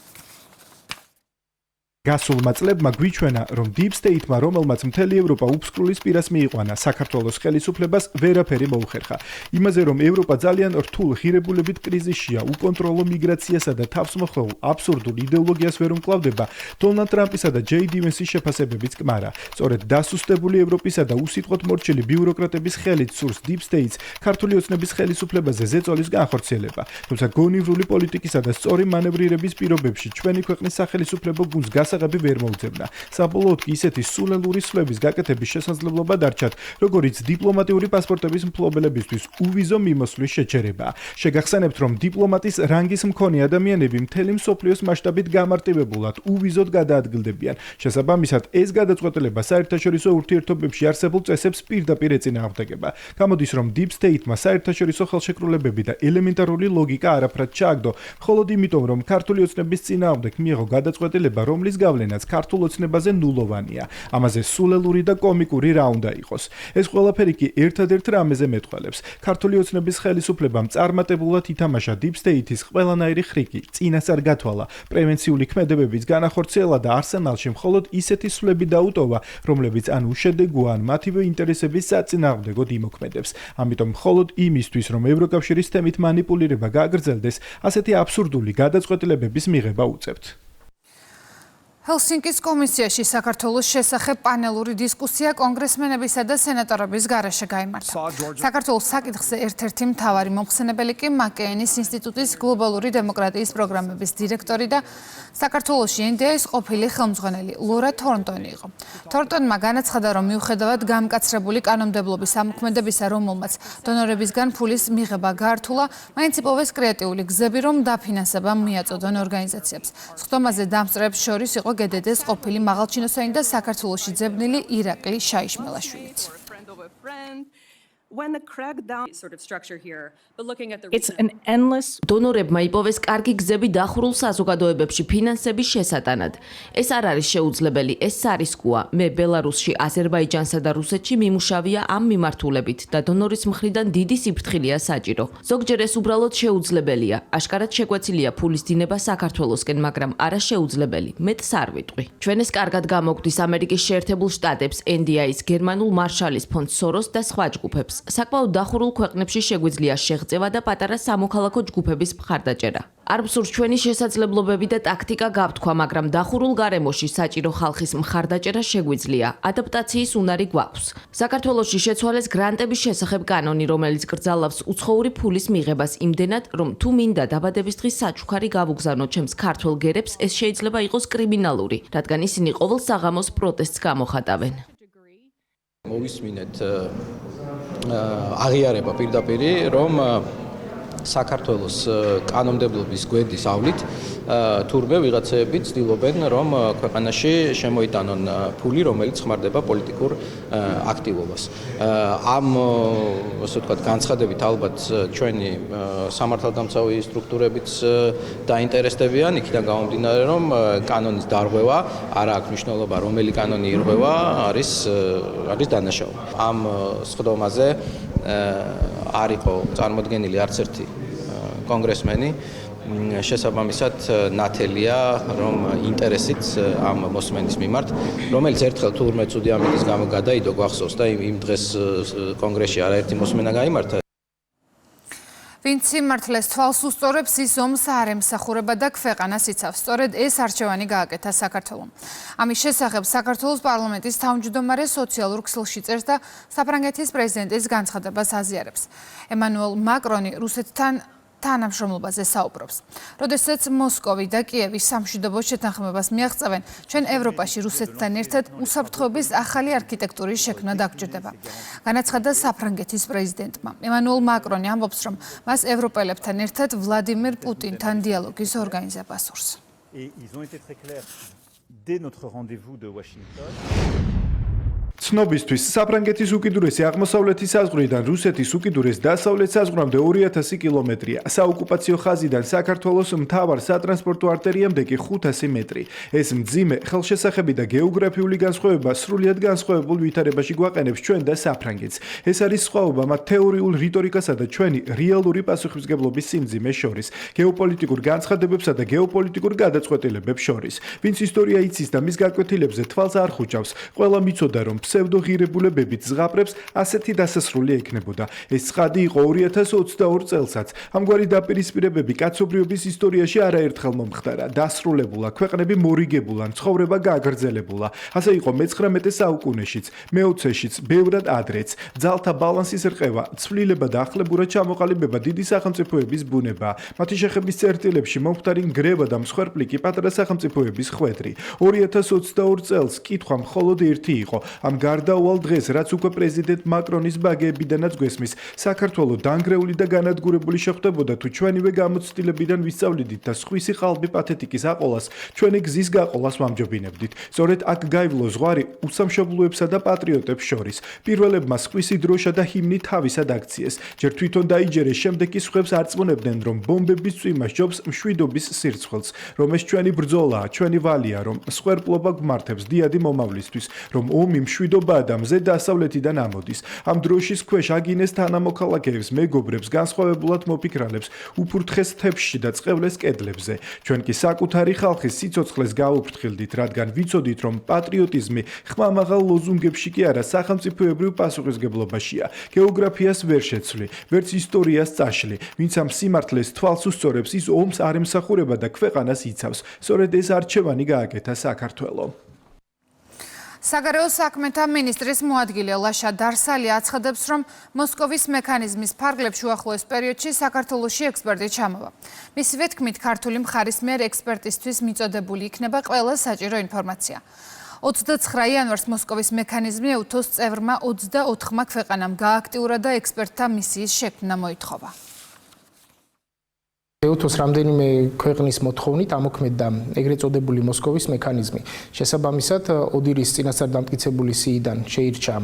გასულმა წლებმა გვიჩვენა, რომ Deep State-მა, რომელმაც მთელი ევროპა უფსკრულის პირას მიიყვანა, საქართველოს ხელისუფლებას ვერაფერი მოუხერხა. იმაზე, რომ ევროპა ძალიან რთულ ღირებულებით კრიზისშია, უკონტროლო მიგრაციასა და თავსმოხვეულ აბსურდულ იდეოლოგიას ვერ უმკლავდება, დონალდ ტრამპისა და ჯეი დი ვენსის შეფასებებიც კმარა. სწორედ დასუსტებული ევროპისა და უსიტყვოდ მორჩილი ბიუროკრატების ხელით სურს Deep State-ს ქართული ოცნების ხელისუფლებაზე ზეწოლის განხორციელება. თუმცა გონივრული პოლიტიკისა და სწორი მანევრირების პირობებში ჩვენი ქვეყნის სახელისუფლებო გუნდს გასაღები ვერ მოუძებნა. საბოლოოდ კი ისეთი სულელური სვლების გაკეთების შესაძლებლობა დარჩათ, როგორიც დიპლომატიური პასპორტების მფლობელებისთვის უვიზო მიმოსვლის შეჩერება. შეგახსენებთ, რომ დიპლომატის რანგის მქონე ადამიანები მთელი მსოფლიოს მასშტაბით გამარტივებულად უვიზოდ გადაადგილდებიან. შესაბამისად, ეს გადაწყვეტილება საერთაშორისო ურთიერთობებში არსებულ წესებს პირდაპირ ეწინააღმდეგება. გამოდის, რომ Deep State-მა საერთაშორისო ხელშეკრულებები და ელემენტარული ლოგიკა არაფრად ჩააგდო, მხოლოდ იმიტომ, რომ ქართული ოცნების წინააღმდეგ მიიღო გადაწყვეტილება, რომლის გავლენაც ქართულ ოცნებაზე ნულოვანია. ამაზე სულელური და კომიკური რა უნდა იყოს. ეს ყველაფერი კი ერთადერთ რამეზე მეტყველებს. ქართული ოცნების ხელისუფლებამ წარმატებულად ითამაშა Deep State-ის ყველანაირი ხრიკი, წინასწარ გათვალა, პრევენციული ქმედებებიც განახორციელა და არსენალში მხოლოდ ისეთი სვლები დაუტოვა, რომლებიც ან უშედეგოა, ან მათივე ინტერესების საწინააღმდეგოდ იმოქმედებს. ამიტომ მხოლოდ იმისთვის, რომ ევროკავშირის თემით მანიპულირება გაგრძელდეს, ასეთი აბსურდული გადაწყვეტილებების მიღება უწევთ. ჰელსინკის კომისიაში საქართველოს შესახებ პანელური დისკუსია კონგრესმენებისა და სენატორების გარეშე გაიმართა. საქართველოს საკითხზე ერთ-ერთი მთავარი მომხსენებელი კი მაკეინის ინსტიტუტის გლობალური დემოკრატიის პროგრამების დირექტორი და საქართველოში NDI-ის ყოფილი ხელმძღვანელი ლორა თორნტონი იყო. თორნტონმა განაცხადა, რომ მიუხედავად გამკაცრებული კანონმდებლობის ამოქმედებისა, რომელმაც დონორებისგან ფულის მიღება გაართულა, მაინც იპოვეს კრეატიული გზები, რომ დაფინანსება მიაწოდონ ორგანიზაციებს. სხდომაზე დამსწრეებს შორის იყო გედედეს ყოფილი მაღალჩინოსანი და საქართველოში ძებნილი ირაკლი შაიშმელაშვილიც. დონორებმა იპოვეს კარგი გზები დახურულ საზოგადოებებში ფინანსების შესატანად. ეს არ არის შეუძლებელი, ეს სარისკოა. მე ბელარუსში, აზერბაიჯანსა და რუსეთში მიმუშავია ამ მიმართულებით და დონორის მხრიდან დიდი სიფრთხილეა საჭირო. ზოგჯერ ეს უბრალოდ შეუძლებელია. აშკარად შეკვეცილია ფულის დინება საქართველოსკენ, მაგრამ არა შეუძლებელი. მეტს არ ვიტყვი. ჩვენ ეს კარგად გამოგვდის ამერიკის შეერთებულ შტატებს, NDI-ის, გერმანულ მარშალის ფონდს, სოროს და სხვა ჯგუფებს. საკმაოდ დახურულ ქვეყნებში შეგვიძლია შეღწევა და პატარა სამოქალაქო ჯგუფების მხარდაჭერა. არ მსურს ჩვენი შესაძლებლობები და ტაქტიკა გავთქვა, მაგრამ დახურულ გარემოში საჭირო ხალხის მხარდაჭერა შეგვიძლია. ადაპტაციის უნარი გვაქვს. საქართველოში შეცვალეს გრანტების შესახებ კანონი, რომელიც კრძალავს უცხოური ფულის მიღებას იმდენად, რომ თუ მინდა დაბადების დღის საჩუქარი გავუგზავნოთ ჩემს ქართველ გერებს, ეს შეიძლება იყოს კრიმინალური, რადგან ისინი ყოველ საღამოს პროტესტს გამოხატავენ. მოვისმინეთ აღიარება პირდაპირი, რომ საქართველოს კანონმდებლობის გვერდის ავლით თურმე ვიღაცები ცდილობენ, რომ ქვეყანაში შემოიტანონ ფული, რომელიც ხმარდება პოლიტიკურ აქტივობას. ამ, ასე ვთქვათ, განცხადებით ალბათ ჩვენი სამართალდამცავი სტრუქტურებიც დაინტერესდებიან, იქიდან გამომდინარე, რომ კანონის დარღვევა არ აქვს მნიშვნელობა, რომელი კანონი ირღვევა, არის დანაშაული. ამ სხდომაზე არ იყო წარმოდგენილი არც ერთი კონგრესმენი, შესაბამისად ნათელია, რომ ინტერესით ამ მოსმენის მიმართ, რომელიც ერთხელ თურმე ცუდი ამიტის გამო გადაიდო გვახსოვს და იმ დღეს კონგრესში არაერთი მოსმენა გაიმართა. ვინც სიმართლეს თვალს უსწორებს, ის ომს არ ემსახურება და ქვეყანას იცავს. სწორედ ეს არჩევანი გააკეთა საქართველომ. ამის შესახებ საქართველოს პარლამენტის თავმჯდომარე სოციალურ ქსელში წერს და საფრანგეთის პრეზიდენტის განცხადებას აზიარებს. ემანუელ მაკრონი რუსეთთან თანამშრომლობაზე საუბრობს. როდესაც მოსკოვი და კიევი სამშვიდობო შეთანხმებას მიაღწევენ, ჩვენ ევროპაში რუსეთთან ერთად უსაფრთხოების ახალი არქიტექტურის შექმნა დაგვჭირდება. განაცხადა საფრანგეთის პრეზიდენტმა. ემანუელ მაკრონი ამბობს, რომ მას ევროპელებთან ერთად ვლადიმერ პუტინთან დიალოგის ორგანიზება სურს. ცნობისთვის, საფრანგეთის უკიდურესი აღმოსავლეთის საზღვრიდან რუსეთის უკიდურეს დასავლეთ საზღვრამდე 2000 კილომეტრია. საოკუპაციო ხაზიდან საქართველოს მთავარ სატრანსპორტო არტერიამდე კი 500 მეტრი. ეს მძიმე ხელშესახები და გეოგრაფიული განსხვავება სრულიად განსხვავებულ ვითარებაში გვაყენებს ჩვენ და საფრანგეთს. ეს არის სხვაობა მათ თეორიულ რიტორიკასა და ჩვენი რეალური პასუხისმგებლობის სიმძიმეს შორის, გეოპოლიტიკურ განცხადებებსა და გეოპოლიტიკურ გადაწყვეტილებებს შორის. ვინც ისტორია იცის და მის გაკვეთილებზე თვალს არ ხუჭავს, ყველა მიცოდა რომ ფსევდოღირებულებებით ზღაპრებს ასეთი დასასრული ექნებოდა. ეს ცხადი იყო 2022 წელსაც. ამგვარი დაპირისპირებები კაცობრიობის ისტორიაში არაერთხელ მომხდარა. დასრულებულა, ქვეყნები მორიგებულან, ცხოვრება გააგრძელებულა. ასე იყო მე-19 საუკუნეშიც, მე-20-შიც, ბევრად ადრეც. ძალთა ბალანსის რყევა, ცვლილება და ახლებურად ჩამოყალიბება დიდი სახელმწიფოების ბუნება. მათი შეხების წერტილებში მომხდარი ნგრევა და მსხვერპლი კი პატარა სახელმწიფოების ხვედრი. 2022 წელს კითხვა მხოლოდ ერთი იყო. ამ გარდაუვალ დღეს, რაც უკვე პრეზიდენტ მაკრონის ბაგეებიდანაც გვესმის, საქართველოს დანგრეული და განადგურებული შეხვდებოდა თუ ჩვენივე გამოცდილებიდან ვისწავლიდით და სხვისი ყალბი პათეტიკის აყოლას, ჩვენი გზის გაყოლას ვამჯობინებდით. სწორედ აქ გაივლო ზღვარი უსამშობლოებსა და პატრიოტებს შორის. პირველებმა სხვისი დროშა და ჰიმნი თავისად აქციეს. ჯერ თვითონ დაიჯერეს, შემდეგ კი სხვებს არწმუნებდნენ, რომ ბომბების წვიმა სჯობს მშვიდობის სირცხვილს, რომ ეს ჩვენი ბრძოლაა, ჩვენი ვალია, რომ მსხვერპლობა გვმართებს დიადი მომავლისთვის, რომ ომი მშვიდობაა და მზე დასავლეთიდან ამოდის. ამ დროშის ქვეშ აგინეს თანამოქალაქეებს, მეგობრებს, განსხვავებულად მოფიქრალებს, უფურთხეს თებში და წყევლეს კედლებზე. ჩვენ კი საკუთარი ხალხის სიცოცხლეს გავუფრთხილდით, რადგან ვიცოდით, რომ პატრიოტიზმი ხმამაღალ ლოზუნგებში კი არა, სახელმწიფოებრივ პასუხისმგებლობაშია. გეოგრაფიას ვერ შეცვლი, ვერც ისტორიას წაშლი. ვინც ამ სიმართლეს თვალს უსწორებს, ის ომს არ ემსახურება და ქვეყანას იცავს. სწორედ ეს არჩევანი გააკეთა საქართველომ. საგარეო საქმეთა მინისტრის მოადგილე ლაშა დარსალი აცხადებს, რომ მოსკოვის მექანიზმის ფარგლებში უახლოეს პერიოდში საქართველოში ექსპერტი ჩამოვა. მისივე თქმით, ქართული მხარის მიერ ექსპერტისთვის მიწოდებული იქნება ყველა საჭირო ინფორმაცია. 29 იანვარს მოსკოვის მექანიზმი EUTOS წევრმა 24 ქვეყანამ გააქტიურა და ექსპერტთა მისიის შექმნა მოითხოვა. EUTOS რამდენიმე ქვეყნის მოთხოვნით ამოქმედდა ეგრეთ წოდებული მოსკოვის მექანიზმი. შესაბამისად, ოდირის წინასწარ დამტკიცებული სიიდან შეირჩა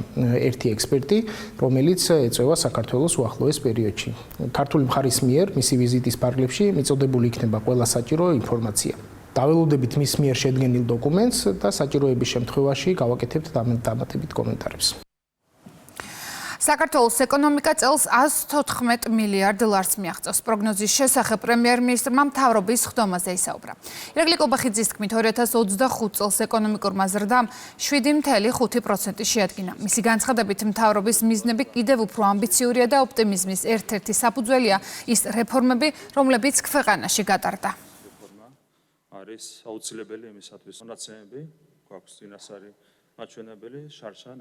ერთი ექსპერტი, რომელიც ეწევა საქართველოს უახლოეს პერიოდში. ქართული მხარის მიერ მისი ვიზიტის ფარგლებში მიწოდებული იქნება ყველა საჭირო ინფორმაცია. დაველოდებით მის მიერ შედგენილ დოკუმენტს და საჭიროების შემთხვევაში გავაკეთებთ დამატებით კომენტარებს. საქართველოს ეკონომიკა წელს 114 მილიარდ ლარს მიაღწევს. პროგნოზის შესახებ პრემიერ-მინისტრმა მთავრობის ხდომაზე ისაუბრა. ირაკლი კობახიძის თქმით, 2025 წელს ეკონომიკურმა ზრდამ 7.5% შეადგინა. მისი განცხადებით, მთავრობის მიზნები კიდევ უფრო ამბიციურია და ოპტიმიზმის ერთ-ერთი საფუძველია ის რეფორმები, რომლებიც ქვეყანაში გატარდა. არის აუცილებელი იმისათვის, მონაცემები გვაქვს წინასწარი მაჩვენებელი შარშან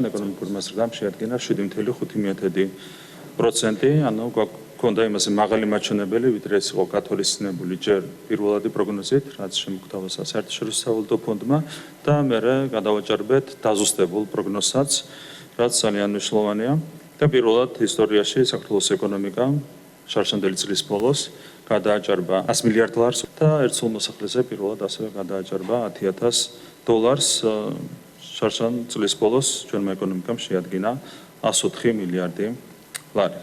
ეკონომიკურმა ზრდამ შეადგინა 7.5%, ანუ გვქონდა იმაზე მაღალი მაჩვენებელი, ვიდრე ეს იყო გათვალისწინებული ჯერ პირველადი პროგნოზით, რაც შემოგთავაზა საერთაშორისო სავალუტო ფონდმა და მერე გადავაჭარბეთ დაზუსტებულ პროგნოზსაც, რაც ძალიან მნიშვნელოვანია. და პირველად ისტორიაში საქართველოს ეკონომიკა შარშანდელი წლის ბოლოს გადააჭარბა 100 მილიარდ ლარს და ერთსულ მოსახლეზე პირველად ასევე გადააჭარბა $10,000. შარშან წლის ბოლოს ჩვენმა ეკონომიკამ შეადგინა 104 მილიარდი ლარი.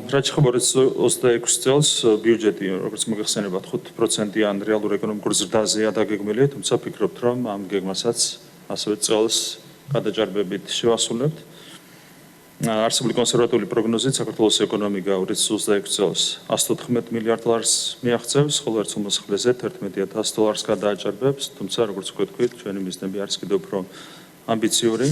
რაც ხდება 2026 წელს ბიუჯეტი, როგორც მოგეხსენებათ, 5%-იან რეალურ ეკონომიკურ ზრდაზეა დაგეგმილი, თუმცა ფიქრობთ, რომ ამ გეგმასაც ასევე წელს გადაჭარბებით შევასრულებთ. არსებული კონსერვატიული პროგნოზით საქართველოს ეკონომიკა 2026 წელს 114 მილიარდ ლარს მიაღწევს, ხოლო ერთსულ მოსახლეზე $11,100 გადააჭარბებს, თუმცა როგორც ვთქვით, ჩვენი მიზნები არის კიდევ უფრო ამბიციური.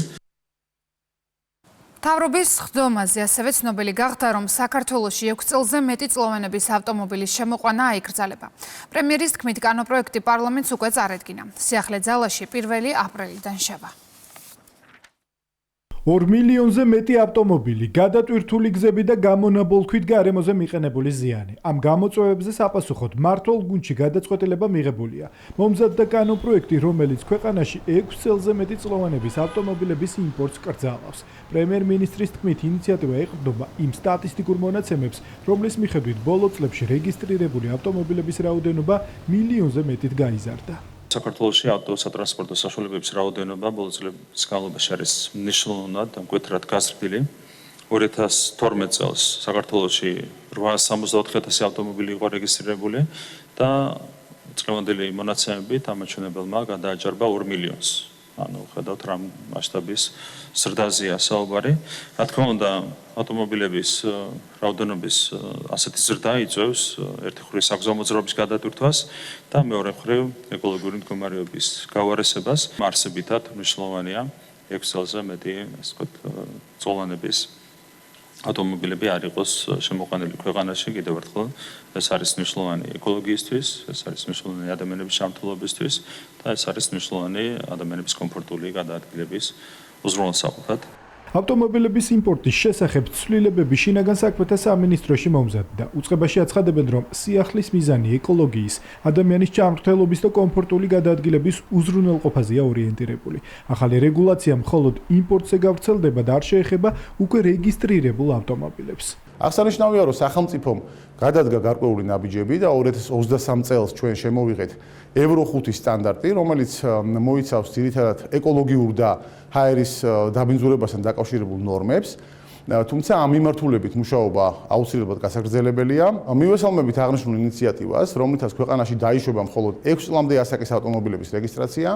მთავრობის ხდომაზე ასევე ცნობილი გახდა, რომ საქართველოში 6 წელზე მეტი წლოვანების ავტომობილის შემოყვანა აიკრძალება. პრემიერის თქმით, კანონპროექტი პარლამენტს უკვე წარედგინა. სიახლე ძალაში 1 აპრილიდან შევა. 2 მილიონზე მეტი ავტომობილი, გადატვირთული გზები და გამონაბოლქვით გარემოზე მიყენებული ზიანი. ამ გამოწვევებზე საპასუხოდ მმართველ გუნდში გადაწყვეტილება მიღებულია. მომზადდა კანონპროექტი, რომელიც ქვეყანაში 6 წელზე მეტი წლოვანების ავტომობილების იმპორტს კრძალავს. პრემიერ-მინისტრის თქმით, ინიციატივა ეყრდნობა იმ სტატისტიკურ მონაცემებს, რომლის მიხედვით ბოლო წლებში რეგისტრირებული ავტომობილების რაოდენობა მილიონზე მეტით გაიზარდა. საქართველოში ავტოსატრანსპორტო საშუალებების რაოდენობა ბოლო წლების განმავლობაში არის მნიშვნელოვნად მკვეთრად გაზრდილი. 2012 წელს საქართველოში 864,000 ავტომობილი იყო რეგისტრირებული და წლევანდელი მონაცემებით ამ მაჩვენებელმა გადააჯარბა 2 მილიონს. ანუ ხედავთ რა მასშტაბის ზრდაზეა საუბარი. რა თქმა უნდა, ავტომობილების რაოდენობის ასეთი ზრდა იწვევს ერთი მხრივ საგზაო მოძრაობის გადატვირთვას და მეორე მხრივ ეკოლოგიური მდგომარეობის გავარესებას. არსებითად მნიშვნელოვანია 6 წელზე მეტი, ასე ვთქვათ, წოლანების ავტომობილები არ იყოს შემოყვანილი ქვეყანაში. კიდევ ერთხელ ეს არის მნიშვნელოვანი ეკოლოგიისთვის, ეს არის მნიშვნელოვანი ადამიანების ჯანმრთელობისთვის და ეს არის მნიშვნელოვანი ადამიანების კომფორტული გადაადგილების უზრუნველსაყოფად. ავტომობილების იმპორტის შესახებ ცვლილებები შინაგან საქმეთა სამინისტროში მომზადდა. უწყებაში აცხადებენ, რომ სიახლის მიზანი ეკოლოგიის, ადამიანის ჯანმრთელობის და კომფორტული გადაადგილების უზრუნველყოფაზეა ორიენტირებული. ახალი რეგულაცია მხოლოდ იმპორტზე გავრცელდება და არ შეეხება უკვე რეგისტრირებულ ავტომობილებს. აღსანიშნავია, რომ სახელმწიფომ გადადგა გარკვეული ნაბიჯები და 2023 წელს ჩვენ შემოვიღეთ ევრო 5 სტანდარტი, რომელიც მოიცავს ძირითადად ეკოლოგიურ და ჰაერის დაბინძურებასთან დაკავშირებულ ნორმებს. თუმცა ამ მიმართულებით მუშაობა აუცილებლად გასაგრძელებელია. მივესალმებით აღნიშნულ ინიციატივას, რომლითაც ქვეყანაში დაიშვება მხოლოდ 6 წლამდე ასაკის ავტომობილების რეგისტრაცია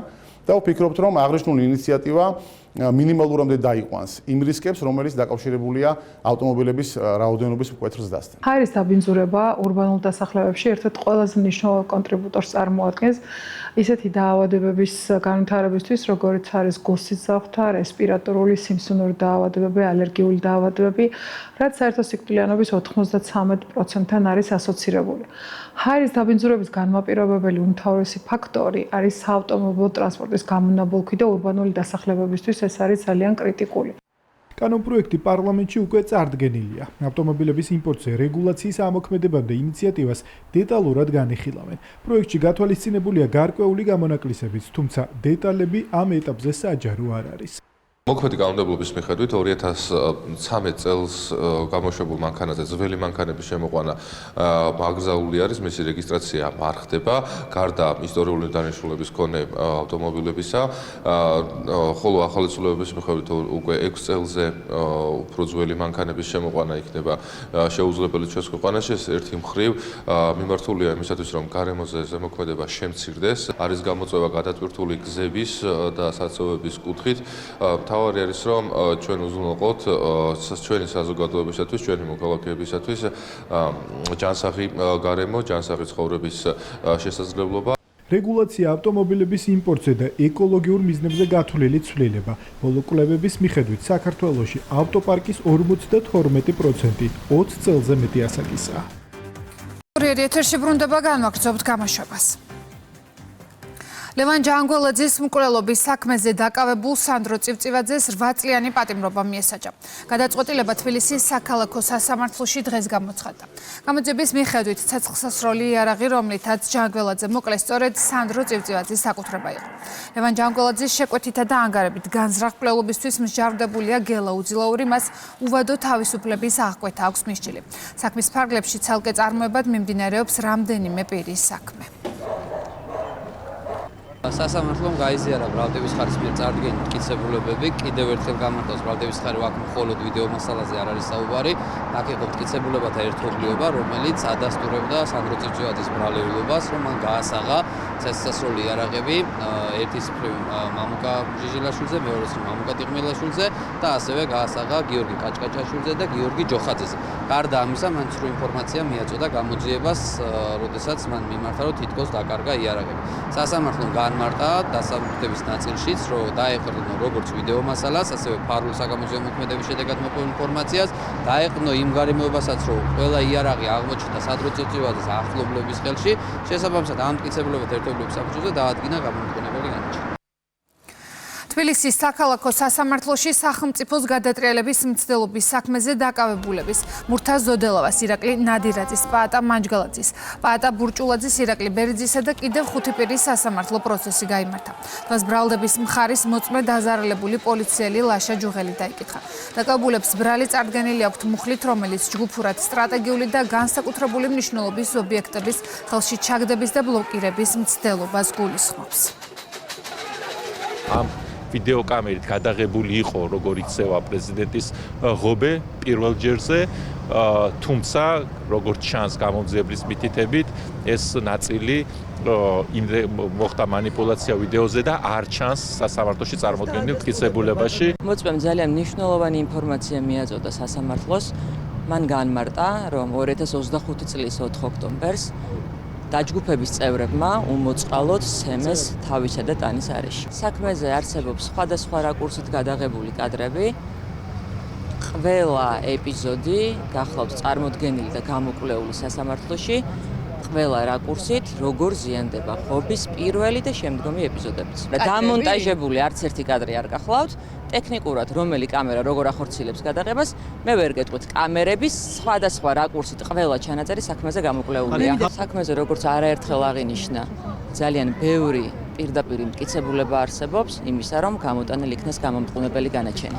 და ვფიქრობთ, რომ აღნიშნული ინიციატივა მინიმალურამდე დაიყვანს იმ რისკებს, რომელიც დაკავშირებულია ავტომობილების რაოდენობის მკვეთრ ზრდასთან. ჰაერის დაბინძურება ურბანულ დასახლებებში ერთ-ერთ ყველაზე მნიშვნელოვან კონტრიბუტორს წარმოადგენს ისეთი დაავადებების განვითარებისთვის, როგორც არის გულსიცოცხლე, რესპირატორული, სიმსივნური დაავადებები, ალერგიული დაავადებები, რაც საერთო სიკვდილიანობის 93%-თან არის ასოცირებული. ჰაერის დაბინძურების განმაპირობებელი უმთავრესი ფაქტორი არის საავტომობილო ტრანსპორტის გამონაბოლქვი და ურბანული დასახლებებისთვის ეს არის ძალიან კრიტიკული. კანონპროექტი პარლამენტში უკვე წარდგენილია. ავტომობილების იმპორტზე რეგულაციის ამოქმედებამდე ინიციატივას დეტალურად განიხილავენ. პროექტში გათვალისწინებულია გარკვეული გამონაკლისებიც, თუმცა დეტალები ამ ეტაპზე საჯარო არ არის. მოქმედი კანონმდებლობის მიხედვით 2013 წელს გამოშვებულ მანქანაზე ძველი მანქანების შემოყვანა მაღზაული არის, მისი რეგისტრაცია არ ხდება, გარდა ისტორიული დანიშნულების მქონე ავტომობილებისა, ხოლო ახალი ცვლილებების მიხედვით უკვე 6 წელზე უფრო ძველი მანქანების შემოყვანა იქნება შეუძლებელი ჩვენს ქვეყანაში. ეს ერთი მხრივ მიმართულია იმისათვის, რომ გარემოზე ზემოქმედება შემცირდეს, არის გამოწვევა გადატვირთული გზების და საწვევების კუთხით. თავარი არის, რომ ჩვენ უზრუნველყოთ ჩვენი საზოგადოებისათვის, ჩვენი მოქალაქეებისათვის ჯანსაღი გარემო, ჯანსაღი ცხოვრების შესაძლებლობა. რეგულაცია ავტომობილების იმპორტზე და ეკოლოგიურ მიზნებზე გათვლილი ცვლილება. ბოლო კვლევების მიხედვით საქართველოში ავტოპარკის 52% 20 წელზე მეტი ასაკისაა. ეთერში ბრუნდება განვაგრძობთ გამოშვებას. ლევან ჯანგველაძის მკვლელობის საქმეზე დაკავებულ სანდრო წივწივაძეს 8 წლიანი პატიმრობა მიესაჯა. გადაწყვეტილება თბილისის საქალაქო სასამართლოში დღეს გამოცხადდა. გამოძიების მიხედვით ცეცხლსასროლი იარაღი, რომლითაც ჯანგველაძე მოკლეს, სწორედ სანდრო წივწივაძის საკუთრება იყო. ლევან ჯანგველაძის შეკვეთითა და ანგარებით განზრახ მკვლელობისთვის მსჯავრდებულია გელა უძილაური, მას უვადო თავისუფლების აღკვეთა აქვს მისჯილი. საქმის ფარგლებში ცალკე წარმოებად მიმდინარეობს რამდენიმე პირის საქმე. სასამართლომ გაიზიარა ბრალდების ხარის მიერ წარდგენილი მტკიცებულებები, კიდევ ერთხელ გამარტავს ბრალდების ხარი აქ მხოლოდ ვიდეო მასალაზე არ არის საუბარი, აქ იყო მტკიცებულებათა ერთობლიობა, რომელიც ადასტურებდა სანდრო წივწივაძის ბრალეულობას, რომ მან გაასაღა ცეცხლსასროლი იარაღები, ერთის მხრივ მამუკა ჟიჟილაშვილზე, მეორეს მხრივ მამუკა ტიღმილაშვილზე და ასევე გაასაღა გიორგი კაჭკაჭაშვილზე და გიორგი ჯოხაძეზე. გარდა ამისა, მან ცრუ ინფორმაცია მიაწოდა გამოძიებას, როდესაც მან მიმართა, რომ თითქოს დაკარგა იარაღები. სასამართლომ განმარტა დასაბუთების ნაწილშიც, რომ დაეყრდნო როგორც ვიდეო მასალას, ასევე ფარულ საგამოძიებო მოქმედების შედეგად მოპოვებულ ინფორმაციას, დაეყრდნო იმ გარემოებასაც, რომ ყველა იარაღი აღმოჩნდა სანდრო წივწივაძის ახლობლების ხელში, შესაბამისად ამ მტკიცებულებათა ერთობლივების საფუძველზე დაადგინა გამომტყუნებელი განაჩენი. თბილისის საქალაქო სასამართლოში სახელმწიფოს გადატრიალების მცდელობის საქმეზე დაკავებულების მურთა ზოდელავას, ირაკლი ნადირაძის, პაატა მანჯგალაძის, პაატა ბურჭულაძის, ირაკლი ბერიძისა და კიდევ 5 პირის სასამართლო პროცესი გაიმართა. დღეს ბრალდების მხარის მოწმე დაზარალებული პოლიციელი ლაშა ჯუღელი დაიკითხა. დაკავებულებს ბრალი წარდგენილი აქვთ მუხლით, რომელიც ჯგუფურად სტრატეგიული და განსაკუთრებული მნიშვნელობის ობიექტების ხელში ჩაგდების და ბლოკირების მცდელობას გულისხმობს. ამ ვიდეოკამერით გადაღებული იყო, როგორც იცევა პრეზიდენტის ღობე პირველ ჯერზე, თუმცა როგორც ჩანს გამოძიებლის მითითებით, ეს ნაწილი მოხდა манипуляცია ვიდეოზე და არ ჩანს სასამართლოში წარმოქმნილ მტკიცებულებაში. მოწმემ ძალიან მნიშვნელოვანი ინფორმაცია მიაწოდა სასამართლოს. მან განმარტა, რომ 2025 წლის 4 ოქტომბერს დაჯგუფების წევრებმა უმოწყალოდ სემეს თავისა და ტანის არეში. საქმეზე არსებობს სხვადასხვა რაკურსით გადაღებული კადრები. ყველა ეპიზოდი გახლავთ წარმოდგენილი და გამოკვლეული სასამართლოში. ყველა რაკურსით როგორ ზიანდება ხობის პირველი და შემდგომი ეპიზოდებიც. დამონტაჟებული არც ერთი კადრი არ გახლავთ. ტექნიკურად რომელი კამერა როგორ ახორციელებს გადაღებას, მე ვერ გეტყვით. კამერების სხვადასხვა რაკურსით ყველა ჩანაწერი საქმეზე გამოკვლეულია. საქმეზე როგორც არაერთხელ აღინიშნა, ძალიან ბევრი პირდაპირ მტკიცებულება არსებობს იმისა, რომ გამოტანილ იქნას გამომტყუნებელი განაჩენი.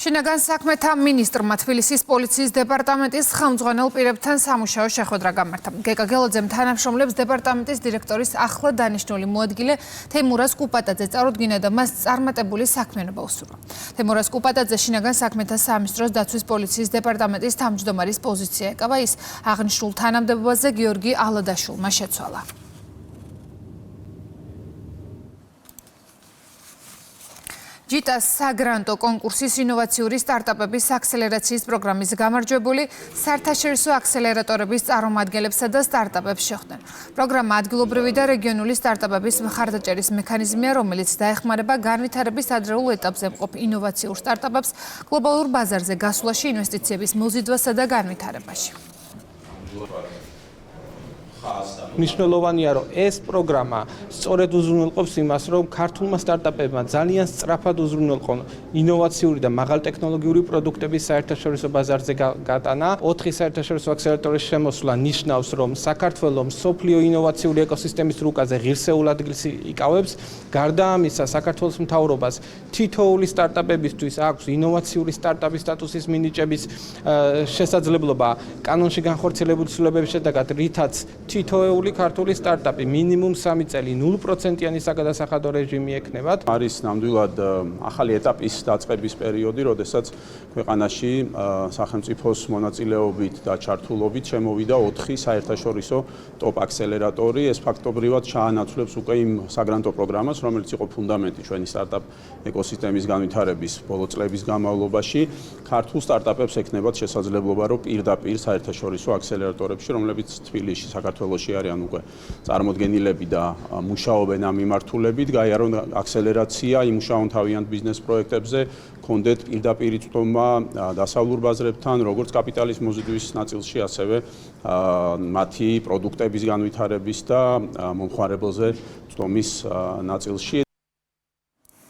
შინაგან საქმეთა მინისტრმა თბილისის პოლიციის დეპარტამენტის ხელმძღვანელ პირებთან სამუშაო შეხვედრა გამართა. გეკა გელოძემ თანამშრომლებს დეპარტამენტის დირექტორის ახლა დანიშნული მოადგილე თემურაზ კუპატაძე წარუდგინა და მას წარმატებული საქმიანობა უსურვა. თემურაზ კუპატაძე შინაგან საქმეთა სამინისტროს დაცვის პოლიციის დეპარტამენტის თავმჯდომარის პოზიცია ეკავა, ის აღნიშნულ თანამდებობაზე გიორგი ალადაშვილმა შეცვალა. ჯიტას საგრანტო კონკურსის ინოვაციური სტარტაპების აქსელერაციის პროგრამის გამარჯვებული საერთაშორისო აქსელერატორების წარმომადგენლებსა და სტარტაპებს შეხვდნენ. პროგრამა ადგილობრივი და რეგიონული სტარტაპების მხარდაჭერის მექანიზმია, რომელიც დაეხმარება განვითარების ადრეულ ეტაპზე მყოფ ინოვაციურ სტარტაპებს გლობალურ ბაზარზე გასვლაში, ინვესტიციების მოზიდვასა და განვითარებაში. მნიშვნელოვანია, რომ ეს პროგრამა სწორედ უზრუნველყოფს იმას, რომ ქართულმა სტარტაპებმა ძალიან სწრაფად უზრუნველყონ ინოვაციური და მაღალტექნოლოგიური პროდუქტების საერთაშორისო ბაზარზე გატანა. 4 საერთაშორისო აქსელერატორის შემოსვლა ნიშნავს, რომ საქართველოს მსოფლიო ინოვაციური ეკოსისტემის რუკაზე ღირსეულ ადგილს იკავებს. გარდა ამისა, საქართველოს მთავრობას თითოეული სტარტაპებისთვის აქვს ინოვაციური სტარტაპის სტატუსის მინიჭების შესაძლებლობა კანონში განხორციელებული ცვლილებების შედეგად, რითაც თითოეული ქართული სტარტაპი მინიმუმ 3 წელი 0%-იანი საგადასახადო რეჟიმი ექნებათ. არის ნამდვილად ახალი ეტაპის დაწყების პერიოდი, როდესაც ქვეყანაში სახელმწიფოს მონაწილეობით და ჩართულობით შემოვიდა 4 საერთაშორისო ტოპ აქსელერატორი. ეს ფაქტობრივად ჩაანაცვლებს უკვე იმ საგრანტო პროგრამას, რომელიც იყო ფუნდამენტი ჩვენი სტარტაპ ეკოსისტემის განვითარების ბოლო წლების განმავლობაში. ქართულ სტარტაპებს ექნებათ შესაძლებლობა, რომ პირდაპირ საერთაშორისო აქსელერატორებში, რომლებიც თბილისში, საქართველოში არიან უკვე წარმოდგენილები და მუშაობენ ამ მიმართულებით, გაიარონ აქსელერაცია, იმუშაონ თავიანთ ბიზნეს პროექტებზე, კონდეთ პირდაპირ წვდომა დასავლურ ბაზრებთან, როგორც კაპიტალის მოზიდვის ნაწილში, ასევე მათი პროდუქტების განვითარების და მომხმარებელზე წვდომის ნაწილში.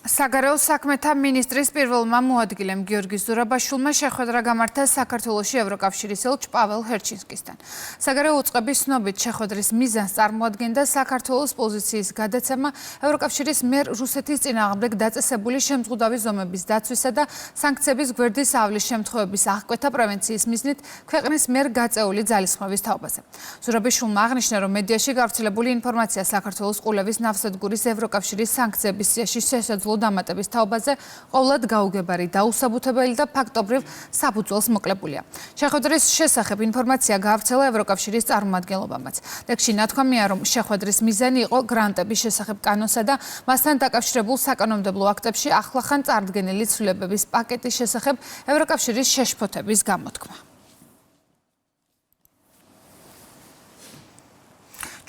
საგარეო საქმეთა მინისტრის პირველმა მოადგილემ გიორგი ზურაბაშვილმა შეხვედრა გამართა საქართველოში ევროკავშირის ელჩ პაվել ჰერჩინსკისთან. საგარეო უწყების ცნობით შეხვედრის მიზანს წარმოადგენდა საქართველოს პოზიციის გადაცემა ევროკავშირის მიერ რუსეთის წინააღმდეგ დაწესებული შემზღუდავი ზომების დაცვისა და სანქციების გვერდის ავლის შემთხვევების აღკვეთა პრევენციის მიზნით ქვეყნის მიერ გაწეული ძალისხმევის თაობაზე. ზურაბაშვილმა აღნიშნა, რომ მედიაში გავრცელებული ინფორმაცია საქართველოს ყულევის ნავსადგურის ევროკავშირის სანქციების სიაში შესაძლო დამატების თაობაზე ყოვლად გაუგებარი, დაუსაბუთებელი და ფაქტობრივ საფუძველს მოკლებულია. შეხვედრის შესახებ ინფორმაცია გაავრცელა ევროკავშირის წარმომადგენლობამაც. ტექსტში ნათქვამია, რომ შეხვედრის მიზანი იყო გრანტების შესახებ კანონსა და მასთან დაკავშირებულ საკანონმდებლო აქტებში ახლახან წარდგენილი ცვლილებების პაკეტის შესახებ ევროკავშირის შეშფოთების გამოთქმა.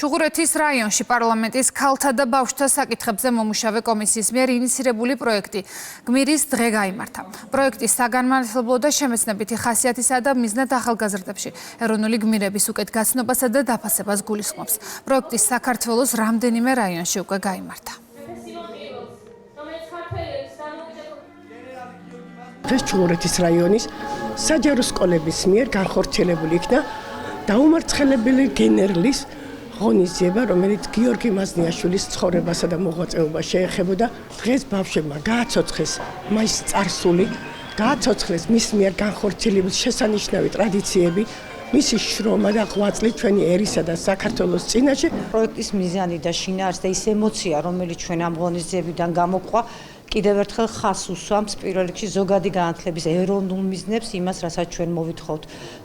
ჩუღურეთის რაიონში პარლამენტის ქალთა და ბავშვთა საკითხებზე მომუშავე კომისიის მიერ ინიცირებული პროექტი გმირის დღე გაიმართა. პროექტი საგანმანათლებლო და შემეცნებითი ხასიათისა და მიზნად ახალგაზრდებში ეროვნული გმირების უკეთგაცნობასა და დაფასებას გულისხმობს. პროექტი საქართველოს რამდენიმე რაიონში უკვე გაიმართა. დღეს ჩუღურეთის რაიონის საჯარო სკოლების მიერ განხორციელებული იქნა დაუმარცხებელი გენერლის ღონისძიება, რომელიც გიორგი მაზნიაშვილის ცხოვრებასა და მოღვაწეობას შეეხებოდა. დღეს ბავშვებმა გააცოცხლეს მას წარსული, გააცოცხლეს მის მიერ განხორციელებული შესანიშნავი ტრადიციები, მისი შრომა და ღვაწლი ჩვენი ერისა და საქართველოს წინაშე. პროექტის მიზანი და შინაარსი და ის ემოცია, რომელიც ჩვენ ამ ღონისძიებიდან გამოყვა, კიდევ ერთხელ ხაზს უსვამს პირველ რიგში ზოგადი განათლების ეროვნულ მიზნებს, იმას, რასაც ჩვენ მოვითხოვთ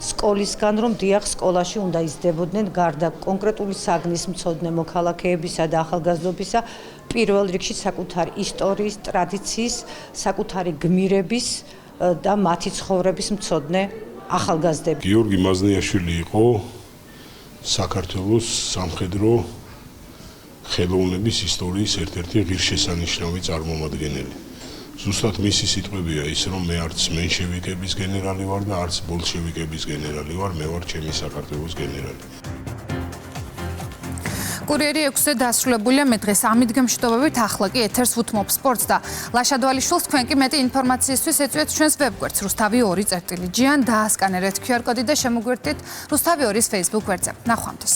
სკოლისგან, რომ დიახ სკოლაში უნდა იზრდებოდნენ გარდა კონკრეტული საგნის მცოდნე მოქალაქეებისა და ახალგაზრდობისა, პირველ რიგში საკუთარი ისტორიის, ტრადიციის, საკუთარი გმირების და მათი ცხოვრების მცოდნე ახალგაზრდები. გიორგი მაზნიაშვილი იყო საქართველოს სამხედრო ხელოვნების ისტორიის ერთ-ერთი ღირსშესანიშნავი წარმომადგენელი. ზუსტად მისი სიტყვებია ის, რომ მე არც მენშევიკების გენერალი ვარ და არც ბოლშევიკების გენერალი ვარ, მე ვარ ჩემი საქართველოს გენერალი. კურიერი 6-ზე დასრულებულია, მე დღეს ამიდგემშვიდობებით ახლა კი ეთერს უთმობ სპორტს და ლაშადვალიშვილს თქვენ კი მეტი ინფორმაციისთვის ეწვიეთ ჩვენს ვებგვერდს rustavi2.gr-დან დაასკანერეთ QR კოდი და შემოგვერთით rustavi2-ის Facebook გვერდზე. ნახვამდის.